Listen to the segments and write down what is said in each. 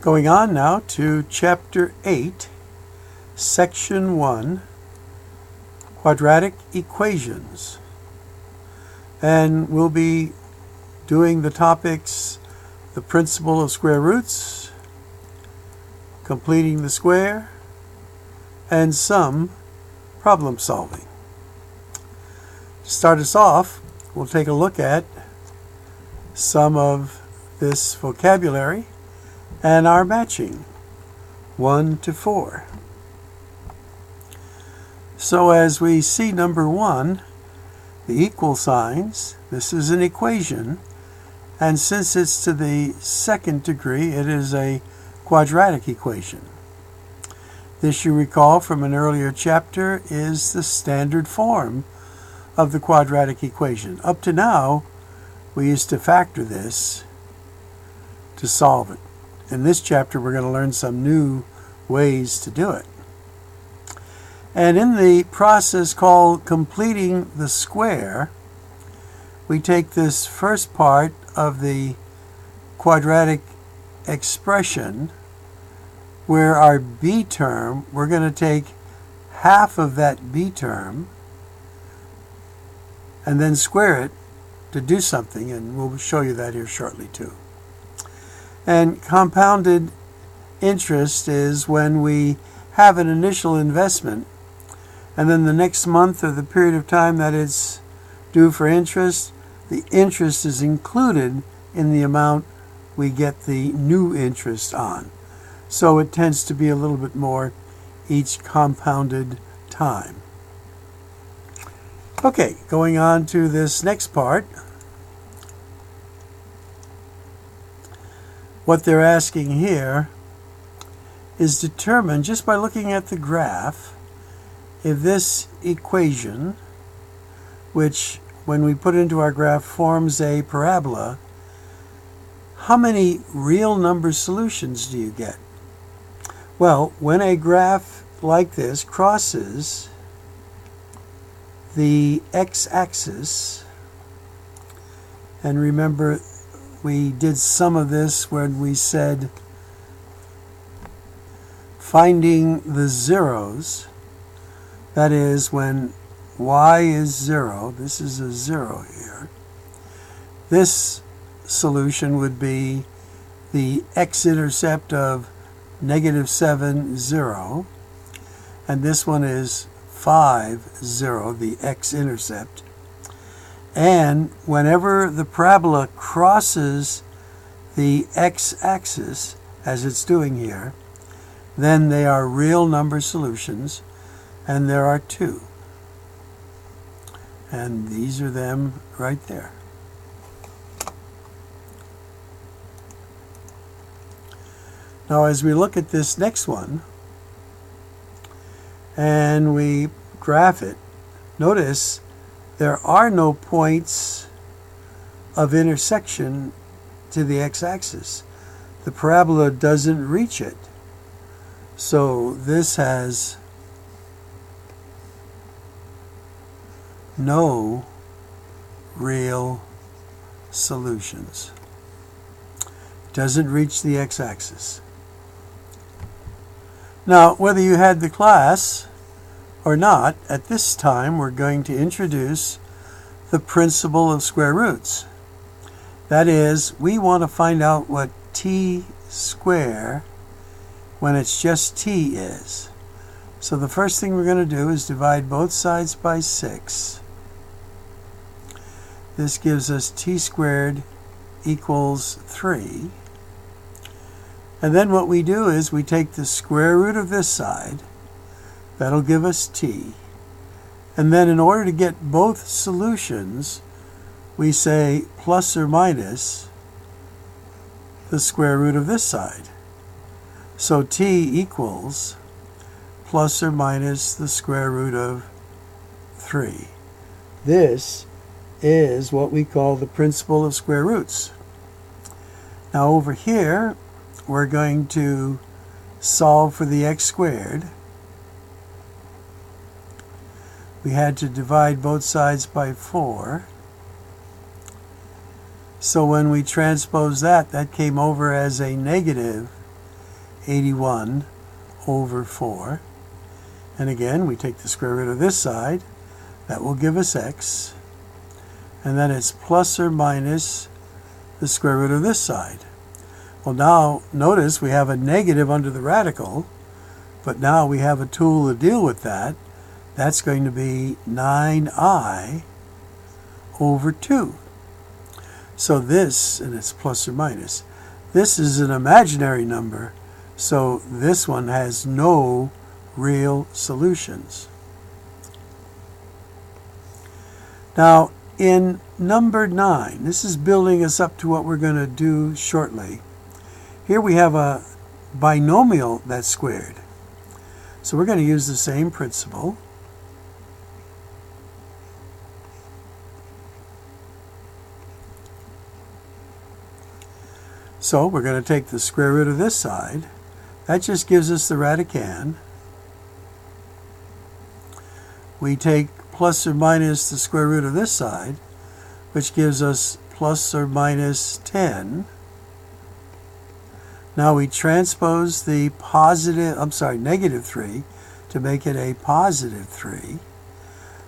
Going on now to Chapter 8, Section 1, Quadratic Equations. And we'll be doing the topics, the principle of square roots, completing the square, and some problem solving. To start us off, we'll take a look at some of this vocabulary and our matching 1 to 4. So as we see number 1, the equal signs, this is an equation, and since it's to the second degree, it is a quadratic equation. This, you recall from an earlier chapter, is the standard form of the quadratic equation. Up to now, we used to factor this to solve it. In this chapter, we're going to learn some new ways to do it. And in the process called completing the square, we take this first part of the quadratic expression where our b term, we're going to take half of that b term and then square it to do something, and we'll show you that here shortly too. And compounded interest is when we have an initial investment and then the next month or the period of time that it's due for interest, the interest is included in the amount we get the new interest on. So it tends to be a little bit more each compounded time. Okay, going on to this next part. What they're asking here is determine, just by looking at the graph, if this equation, which when we put it into our graph forms a parabola, how many real number solutions do you get? Well, when a graph like this crosses the x-axis, and remember we did some of this when we said finding the zeros, that is when y is 0, this is a 0 here, this solution would be the x-intercept of -7, 0, and this one is 5, 0, the x-intercept. And whenever the parabola crosses the x-axis, as it's doing here, then they are real number solutions, and there are 2. And these are them right there. Now as we look at this next one, and we graph it, notice there are no points of intersection to the x-axis. The parabola doesn't reach it. So this has no real solutions. Doesn't reach the x-axis. Now, whether you had the class or not, at this time we're going to introduce the principle of square roots. That is, we want to find out what t squared when it's just t is. So the first thing we're going to do is divide both sides by 6. This gives us t squared equals 3. And then what we do is we take the square root of this side. That'll give us t. And then in order to get both solutions, we say plus or minus the square root of this side. So t equals plus or minus the square root of 3. This is what we call the principle of square roots. Now over here, we're going to solve for the x squared. We had to divide both sides by 4. So when we transpose that, that came over as a negative 81 over 4. And again, we take the square root of this side. That will give us x. And then it's plus or minus the square root of this side. Well, now notice we have a negative under the radical, but now we have a tool to deal with that. That's going to be 9i over 2. So this, and it's plus or minus, this is an imaginary number, so this one has no real solutions. Now, in number 9, this is building us up to what we're going to do shortly. Here we have a binomial that's squared. So we're going to use the same principle. So we're going to take the square root of this side. That just gives us the radicand. We take plus or minus the square root of this side, which gives us plus or minus 10. Now we transpose the negative 3 to make it a positive 3.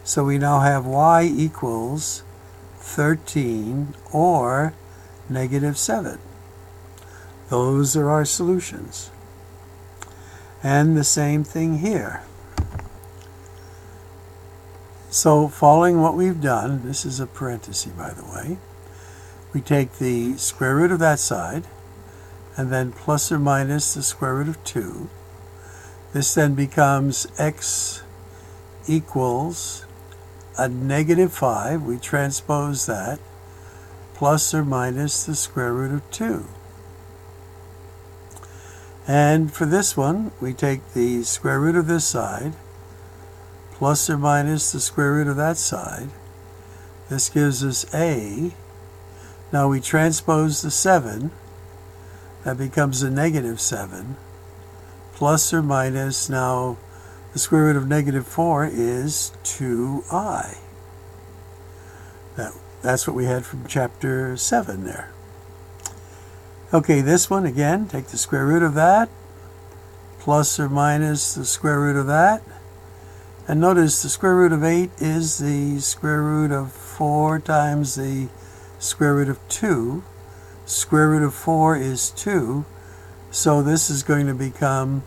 So we now have y equals 13 or negative 7. Those are our solutions. And the same thing here. So following what we've done, this is a parenthesis by the way, we take the square root of that side and then plus or minus the square root of 2. This then becomes x equals a negative 5. We transpose that plus or minus the square root of 2. And for this one, we take the square root of this side plus or minus the square root of that side. This gives us a. Now we transpose the 7. That becomes a negative 7. Plus or minus, now the square root of negative 4 is 2i. That's what we had from chapter 7 there. Okay, this one again, take the square root of that, plus or minus the square root of that. And notice the square root of 8 is the square root of 4 times the square root of 2. Square root of 4 is 2. So this is going to become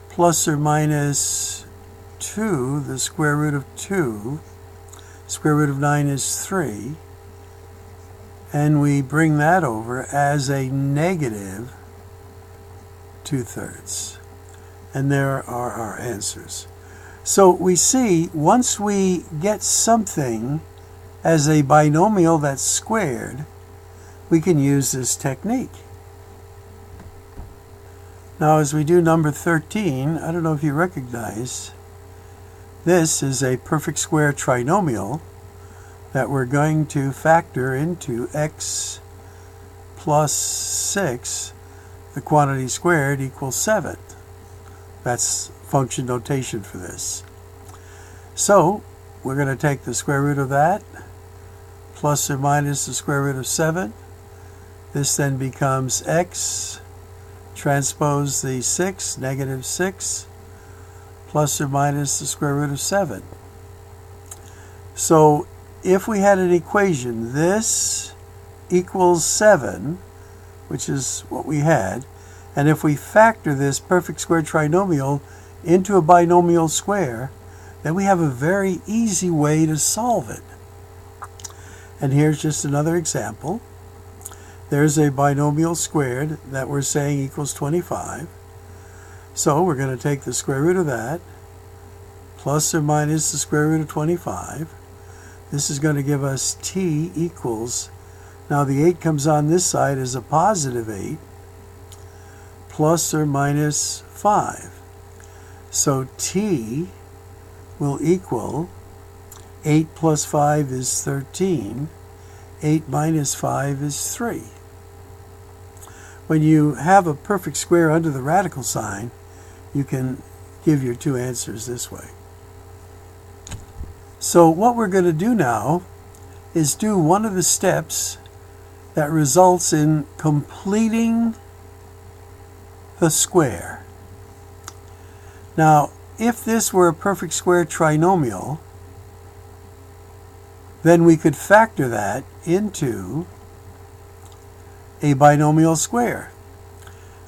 plus or minus 2, the square root of 2. Square root of 9 is 3. And we bring that over as a negative 2/3. And there are our answers. So we see once we get something as a binomial that's squared, we can use this technique. Now as we do number 13, I don't know if you recognize, this is a perfect square trinomial that we're going to factor into x plus 6, the quantity squared, equals 7. That's function notation for this. So we're going to take the square root of that plus or minus the square root of 7. This then becomes x transpose the 6, negative 6, plus or minus the square root of 7. So if we had an equation, this equals 7, which is what we had, and if we factor this perfect square trinomial into a binomial square, then we have a very easy way to solve it. And here's just another example. There's a binomial squared that we're saying equals 25. So we're going to take the square root of that, plus or minus the square root of 25. This is going to give us t equals, now the 8 comes on this side as a positive 8, plus or minus 5. So t will equal 8 plus 5 is 13. 8 minus 5 is 3. When you have a perfect square under the radical sign, you can give your two answers this way. So what we're going to do now is do one of the steps that results in completing the square. Now, if this were a perfect square trinomial, then we could factor that into a binomial square,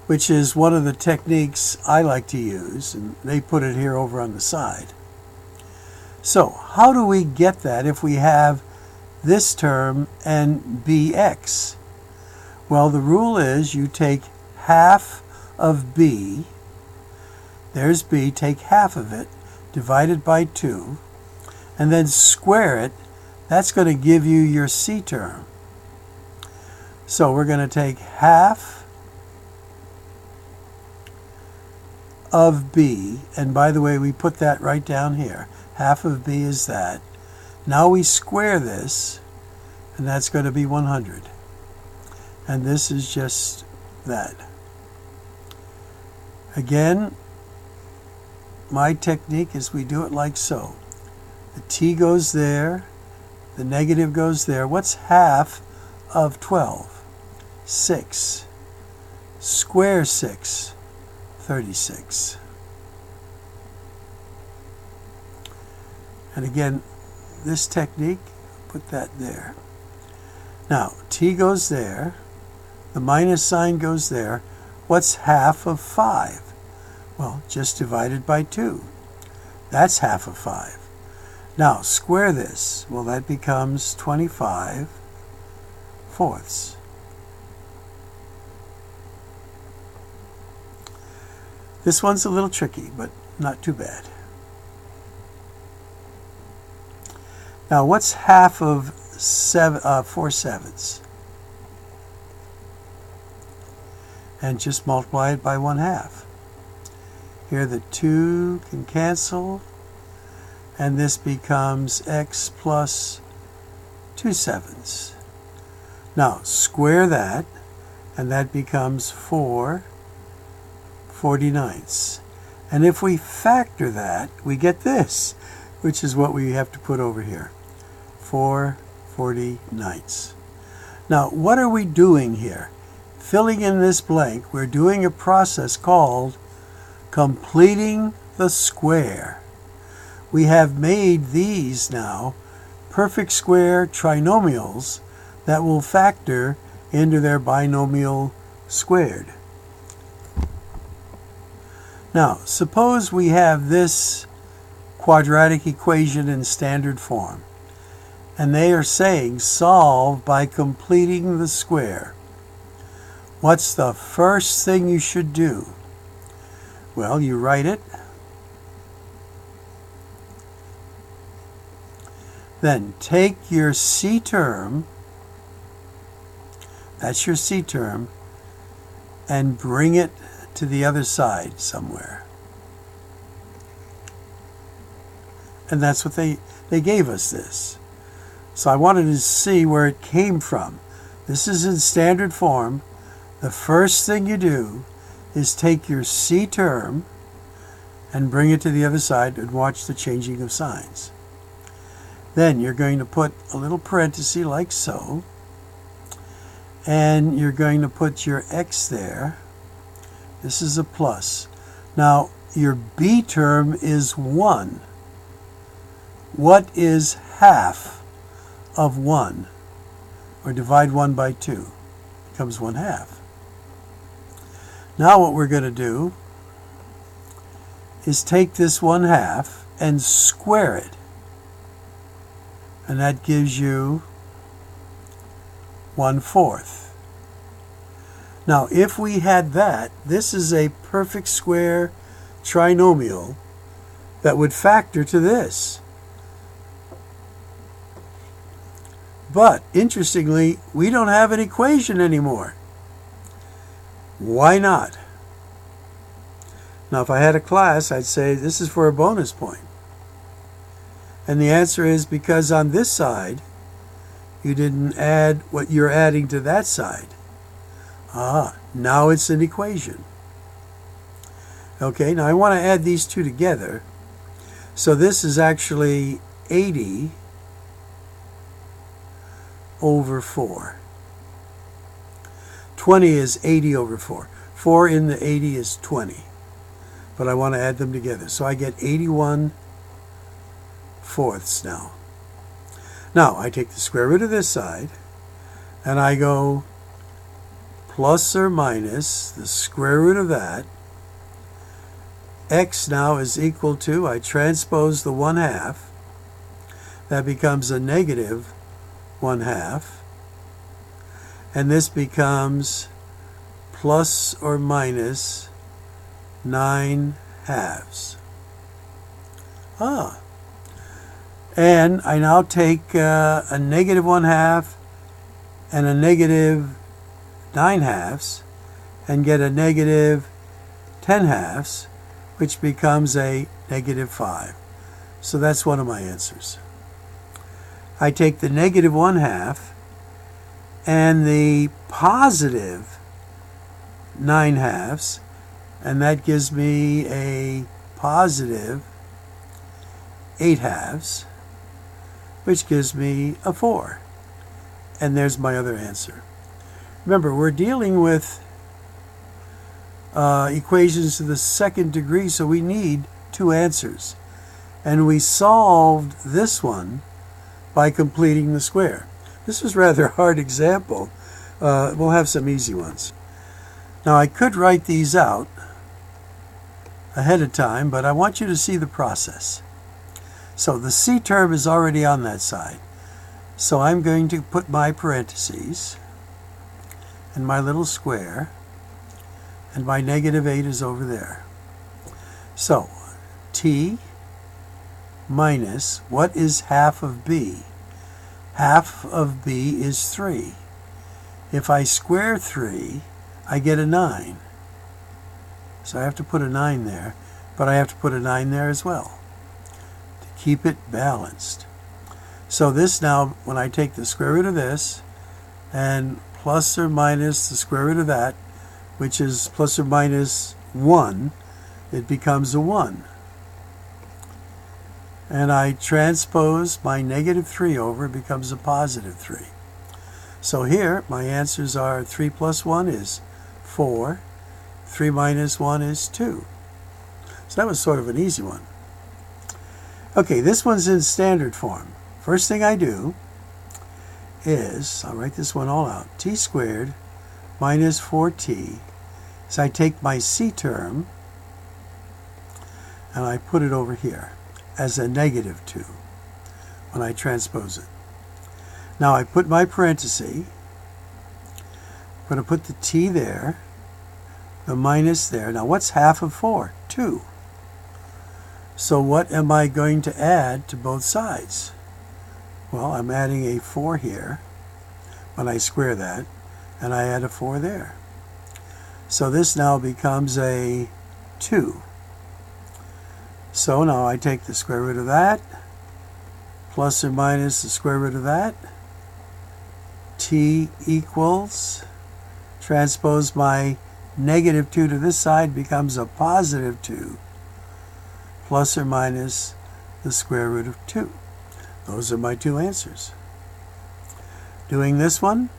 which is one of the techniques I like to use, and they put it here over on the side. So, how do we get that if we have this term and bx? Well, the rule is you take half of b, there's b, take half of it, divide it by 2, and then square it. That's going to give you your c term. So we're going to take half of b, and by the way, we put that right down here. Half of b is that. Now we square this, and that's going to be 100. And this is just that. Again, my technique is we do it like so. The t goes there, the negative goes there. What's half of 12? 6. Square 6, 36. And again, this technique, put that there. Now, t goes there, the minus sign goes there. What's half of 5? Well, just divided by 2. That's half of 5. Now, square this. Well, that becomes 25 fourths. This one's a little tricky, but not too bad. Now, what's half of 4 sevenths? And just multiply it by 1/2. Here the 2 can cancel, and this becomes x plus 2 sevenths. Now, square that, and that becomes 4 49ths. And if we factor that, we get this, which is what we have to put over here. 4 49ths. Now, what are we doing here? Filling in this blank, we're doing a process called completing the square. We have made these now perfect square trinomials that will factor into their binomial squared. Now, suppose we have this quadratic equation in standard form, and they are saying solve by completing the square. What's the first thing you should do? Well, you write it. Then take your c term, that's your c term, and bring it to the other side somewhere. And that's what they gave us this. So I wanted to see where it came from. This is in standard form. The first thing you do is take your c term and bring it to the other side and watch the changing of signs. Then you're going to put a little parenthesis like so, and you're going to put your x there. This is a plus. Now, your b term is 1. What is half of 1? Or divide 1 by 2. Becomes 1/2. Now what we're going to do is take this 1/2 and square it. And that gives you 1/4. Now, if we had that, this is a perfect square trinomial that would factor to this. But, interestingly, we don't have an equation anymore. Why not? Now, if I had a class, I'd say this is for a bonus point. And the answer is because on this side, you didn't add what you're adding to that side. Now it's an equation. Okay, now I want to add these two together. So this is actually 80 over 4. 20 is 80 over 4. 4 in the 80 is 20. But I want to add them together. So I get 81 fourths now. Now I take the square root of this side and I go plus or minus the square root of that. X now is equal to, I transpose the 1/2. That becomes a negative 1/2. And this becomes plus or minus 9/2. And I now take a negative 1/2 and a negative 9/2 and get a negative 10/2, which becomes a negative 5. So that's one of my answers. I take the negative 1/2 and the positive 9/2, and that gives me a positive 8/2, which gives me a 4. And there's my other answer. Remember, we're dealing with equations to the second degree, so we need 2 answers. And we solved this one by completing the square. This was a rather hard example. We'll have some easy ones. Now, I could write these out ahead of time, but I want you to see the process. So the C term is already on that side. So I'm going to put my parentheses and my little square, and my negative 8 is over there. So T minus, what is half of B? Half of B is 3. If I square 3, I get a 9. So I have to put a 9 there, but I have to put a 9 there as well to keep it balanced. So this now, when I take the square root of this and plus or minus the square root of that, which is plus or minus 1, it becomes a 1. And I transpose my negative 3 over, it becomes a positive 3. So here, my answers are 3 plus 1 is 4. 3 minus 1 is 2. So that was sort of an easy one. Okay, this one's in standard form. First thing I do is, I'll write this one all out, t squared minus 4t. So I take my c term and I put it over here as a negative 2 when I transpose it. Now I put my parenthesis. I'm going to put the t there, the minus there. Now what's half of 4? 2. So what am I going to add to both sides? Well, I'm adding a 4 here when I square that, and I add a 4 there. So this now becomes a 2. So now I take the square root of that, plus or minus the square root of that. T equals, transpose my negative 2 to this side, becomes a positive 2, plus or minus the square root of 2. Those are my 2 answers. Doing this one,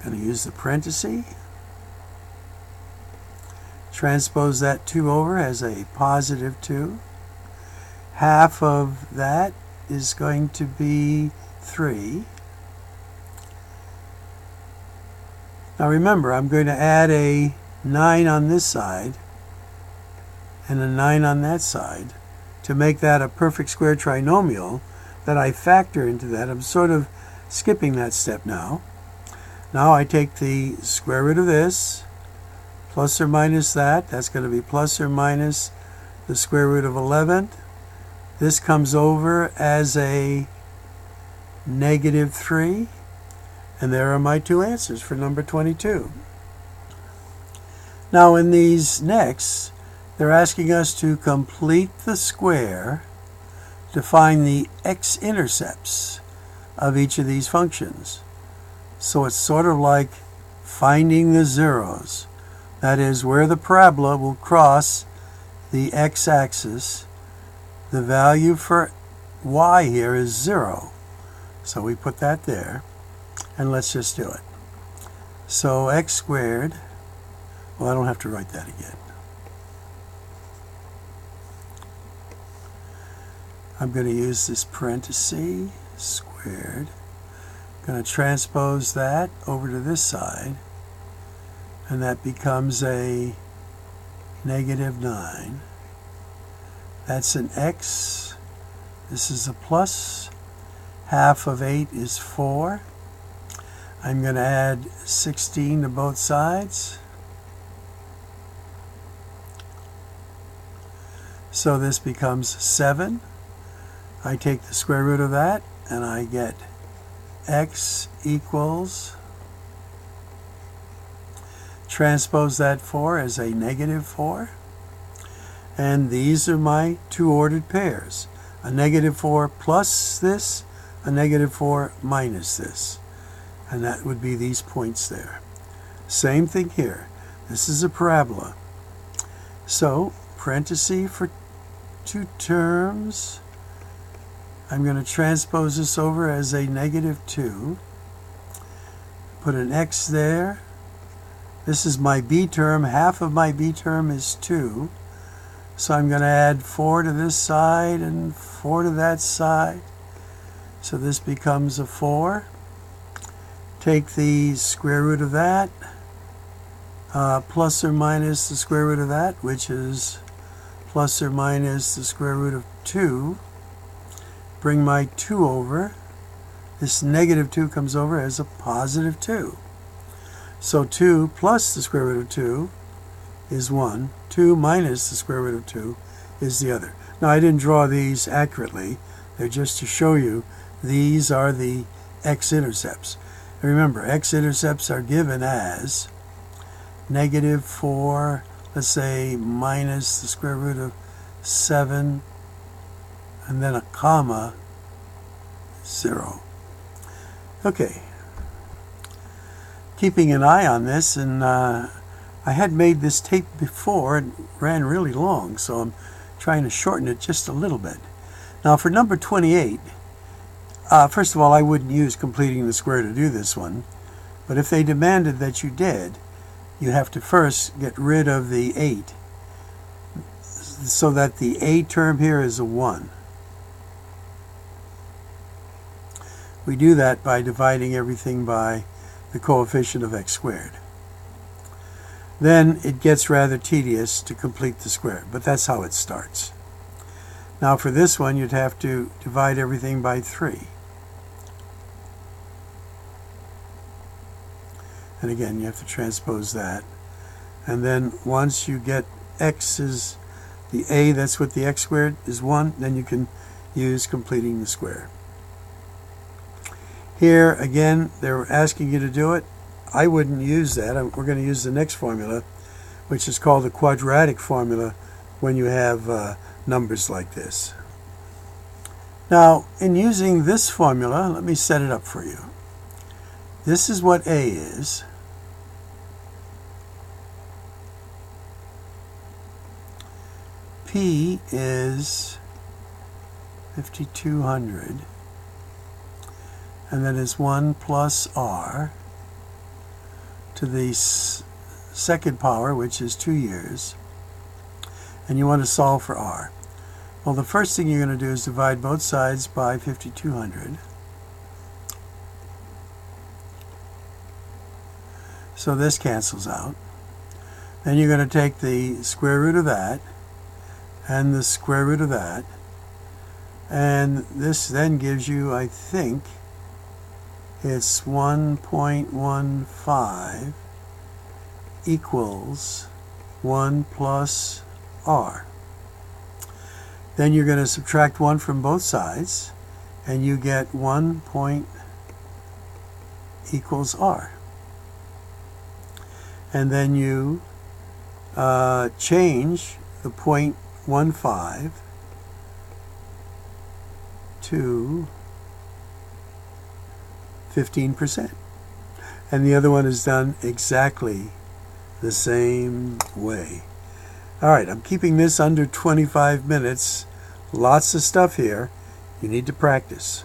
I'm going to use the parenthesis. Transpose that 2 over as a positive 2. Half of that is going to be 3. Now remember, I'm going to add a 9 on this side and a 9 on that side to make that a perfect square trinomial that I factor into that. I'm sort of skipping that step now. Now I take the square root of this, plus or minus that. That's going to be plus or minus the square root of 11. This comes over as a negative 3. And there are my 2 answers for number 22. Now in these next, they're asking us to complete the square to find the x-intercepts of each of these functions. So it's sort of like finding the zeros. That is, where the parabola will cross the x-axis. The value for y here is 0. So we put that there. And let's just do it. So x squared Well, I don't have to write that again. I'm going to use this parenthesis squared. I'm going to transpose that over to this side, and that becomes a -9. That's an x. This is a plus. Half of 8 is 4. I'm going to add 16 to both sides. So this becomes 7. I take the square root of that, and I get x equals, transpose that 4 as a -4. And these are my two ordered pairs. A -4 plus this, a -4 minus this. And that would be these points there. Same thing here. This is a parabola. So, parenthesis for two terms. I'm going to transpose this over as a -2. Put an x there. This is my b term. Half of my b term is 2. So I'm going to add 4 to this side and 4 to that side. So this becomes a 4. Take the square root of that, plus or minus the square root of that, which is plus or minus the square root of 2. Bring my 2 over. This -2 comes over as a +2. So 2 plus the square root of 2 is 1. 2 minus the square root of 2 is the other. Now, I didn't draw these accurately. They're just to show you these are the x-intercepts. And remember, x-intercepts are given as -4, let's say minus the square root of 7, and then a comma, 0. Okay. Keeping an eye on this, and I had made this tape before. It ran really long, so I'm trying to shorten it just a little bit. Now for number 28, first of all, I wouldn't use completing the square to do this one, but if they demanded that you did, you have to first get rid of the 8 so that the a term here is a 1. We do that by dividing everything by the coefficient of x squared. Then it gets rather tedious to complete the square, but that's how it starts. Now for this one, you'd have to divide everything by 3. And again, you have to transpose that. And then once you get x is the a, that's what the x squared is 1, then you can use completing the square. Here, again, they're asking you to do it. I wouldn't use that. We're going to use the next formula, which is called the quadratic formula when you have numbers like this. Now, in using this formula, let me set it up for you. This is what a is. P is 5200. And then is 1 plus r to the second power, which is 2 years. And you want to solve for r. Well, the first thing you're going to do is divide both sides by 5200. So this cancels out. Then you're going to take the square root of that and the square root of that. And this then gives you, I think, it's 1.15 equals 1 plus r. Then you're going to subtract 1 from both sides, and you get 1 point equals r. And then you change the 0.15 to 15%. And the other one is done exactly the same way. All right, I'm keeping this under 25 minutes. Lots of stuff here. You need to practice.